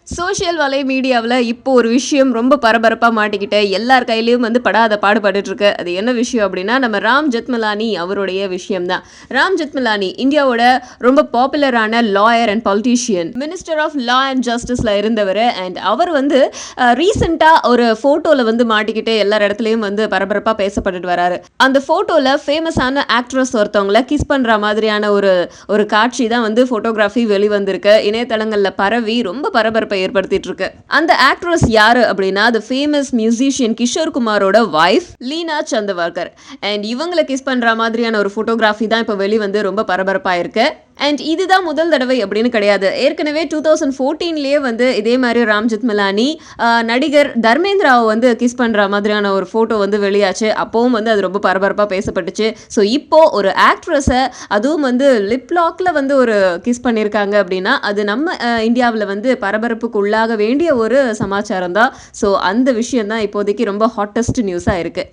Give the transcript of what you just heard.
Social வலை மீடியாவில் இப்போ ஒரு விஷயம் ரொம்ப பரபரப்பாக மாட்டிக்கிட்டு எல்லார் கையிலையும் வந்து படாத பாடுபட்டு இருக்கு. அது என்ன விஷயம் அப்படின்னா, நம்ம ராம் ஜெத்மலானி அவருடைய விஷயம் தான். ராம் ஜெத்மலானி இந்தியாவோட ரொம்ப பாப்புலரான lawyer and politician, minister of law and ஜஸ்டிஸில் இருந்தவர். அண்ட் அவர் வந்து ரீசெண்டாக ஒரு ஃபோட்டோவில் வந்து மாட்டிக்கிட்டு எல்லார் இடத்துலையும் வந்து பரபரப்பாக பேசப்பட்டுட்டு வராரு. அந்த ஃபோட்டோவில் ஃபேமஸான ஆக்ட்ரஸ் ஒருத்தவங்களை கிஸ் பண்ணுற மாதிரியான ஒரு காட்சி தான் வந்து ஃபோட்டோகிராஃபி வெளிவந்திருக்கு. இணையதளங்களில் பரவி ரொம்ப பரபரப்பை ஏற்படுத்திட்டு இருக்கு. அந்த ஆக்ட்ரஸ் யாரு அப்படின்னா, the famous musician கிஷோர் குமாரோட வைஃப் லீனா சந்தவாக்கர். அண்ட் இவங்களை கிஸ் பண்ற மாதிரியான ஒரு போட்டோகிராஃபி தான் இப்போ வெளிவந்து ரொம்ப பரபரப்பா இருக்கு. அண்ட் இதுதான் முதல் தடவை அப்படின்னு கிடையாது. ஏற்கனவே 2014 வந்து இதே மாதிரி ராம் ஜெத்மலானி நடிகர் தர்மேந்திராவை வந்து கிஸ் பண்ற மாதிரியான ஒரு போட்டோ வந்து வெளியாச்சு. அப்பவும் வந்து அது ரொம்ப பரபரப்பா பேசப்பட்டுச்சு. ஸோ இப்போ ஒரு ஆக்ட்ரஸை அதுவும் வந்து லிப் லாக்ல வந்து ஒரு கிஸ் பண்ணியிருக்காங்க அப்படின்னா, அது நம்ம இந்தியாவில் வந்து பரபரப்புக்கு உள்ளாக வேண்டிய ஒரு சமாச்சாரம் தான். ஸோ அந்த விஷயம் தான் இப்போதைக்கு ரொம்ப ஹாட்டஸ்ட் நியூஸாக இருக்கு.